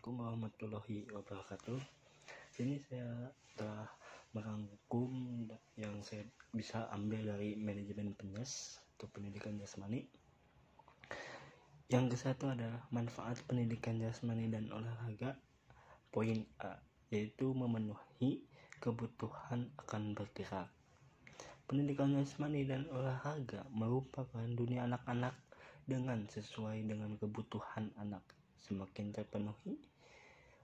Assalamualaikum warahmatullahi wabarakatuh. Ini saya telah merangkum yang saya bisa ambil dari manajemen PENJAS atau pendidikan jasmani. Yang ke satu adalah manfaat pendidikan jasmani dan olahraga. Poin A, yaitu memenuhi kebutuhan akan bergerak. Pendidikan jasmani dan olahraga merupakan dunia anak-anak dengan sesuai dengan kebutuhan anak. Semakin terpenuhi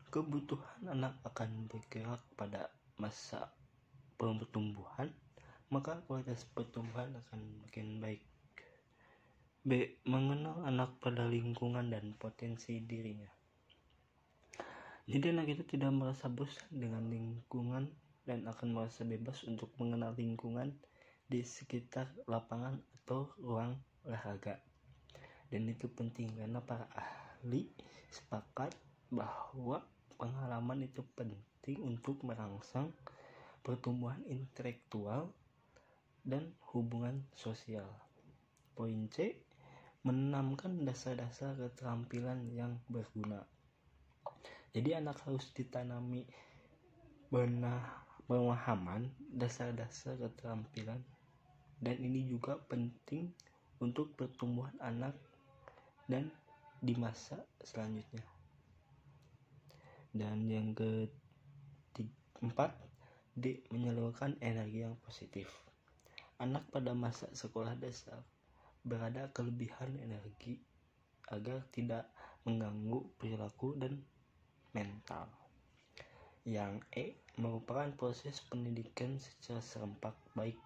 kebutuhan anak akan bergerak pada masa pertumbuhan, maka kualitas pertumbuhan akan makin baik. B. Mengenal anak pada lingkungan dan potensi dirinya. Jadi anak itu tidak merasa bosan dengan lingkungan dan akan merasa bebas untuk mengenal lingkungan di sekitar lapangan atau ruang olahraga. Dan itu penting karena para ahli sepakat bahwa pengalaman itu penting untuk merangsang pertumbuhan intelektual dan hubungan sosial. Poin C, menanamkan dasar-dasar keterampilan yang berguna. Jadi anak harus ditanami pemahaman dasar-dasar keterampilan, dan ini juga penting untuk pertumbuhan anak dan di masa selanjutnya. Dan yang keempat, D. Menyalurkan energi yang positif. Anak pada masa sekolah dasar berada kelebihan energi agar tidak mengganggu perilaku dan mental. Yang E. Merupakan proses pendidikan secara serempak, baik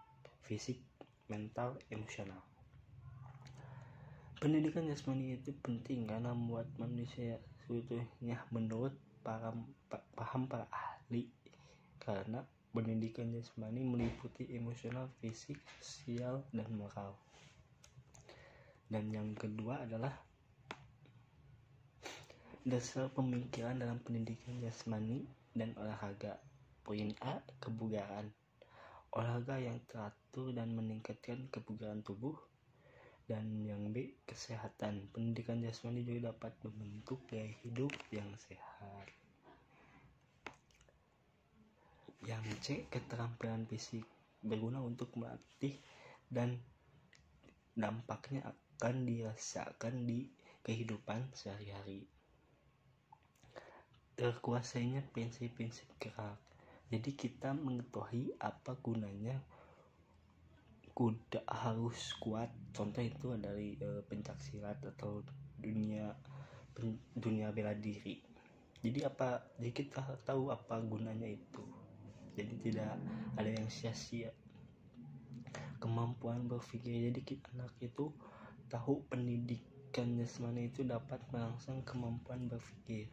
fisik, mental, emosional. Pendidikan jasmani itu penting karena membuat manusia seutuhnya menurut paham para ahli, karena pendidikan jasmani meliputi emosional, fisik, sosial, dan moral. Dan yang kedua adalah dasar pemikiran dalam pendidikan jasmani dan olahraga. Poin A, kebugaran. Olahraga yang teratur dan meningkatkan kebugaran tubuh. Dan yang B, kesehatan. Pendidikan jasmani juga dapat membentuk gaya hidup yang sehat. Yang C, keterampilan fisik. Berguna untuk melatih dan dampaknya akan dirasakan di kehidupan sehari-hari. Terkuasainya prinsip-prinsip gerak. Jadi kita mengetahui apa gunanya kuda harus kuat. Contoh itu dari pencak silat atau dunia bela diri. Jadi kita tahu apa gunanya itu. Jadi tidak ada yang sia-sia. Kemampuan berpikir. Jadi anak itu tahu pendidikan jasmani itu dapat merangsang kemampuan berpikir.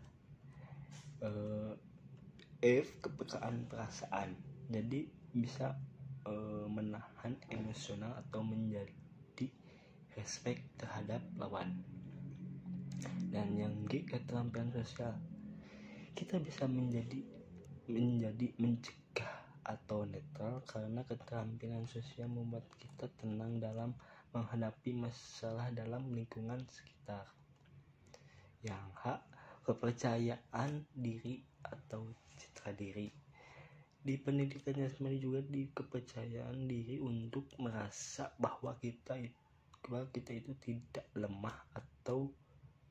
F, kepekaan perasaan. Jadi bisa menahan emosional atau menjadi respect terhadap lawan. Dan yang G, keterampilan sosial. Kita bisa menjadi mencegah atau netral karena keterampilan sosial membuat kita tenang dalam menghadapi masalah dalam lingkungan sekitar. Yang H, kepercayaan diri atau citra diri. Di pendidikan jasmani juga di kepercayaan diri untuk merasa bahwa kita itu tidak lemah atau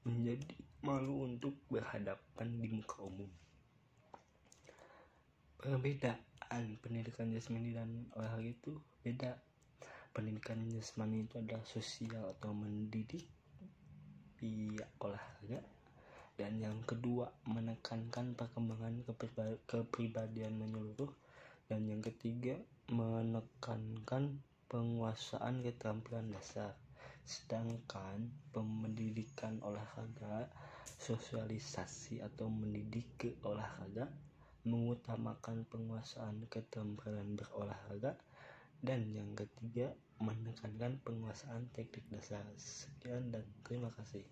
menjadi malu untuk berhadapan di muka umum. Perbedaan pendidikan jasmani dan olahraga itu beda. Pendidikan jasmani itu adalah sosial atau mendidik via olahraga. Dan yang kedua, menekankan perkembangan kepribadian menyeluruh. Dan yang ketiga, menekankan penguasaan keterampilan dasar. Sedangkan pendidikan olahraga, sosialisasi atau mendidik ke olahraga, mengutamakan penguasaan keterampilan berolahraga. Dan yang ketiga, menekankan penguasaan teknik dasar. Sekian dan terima kasih.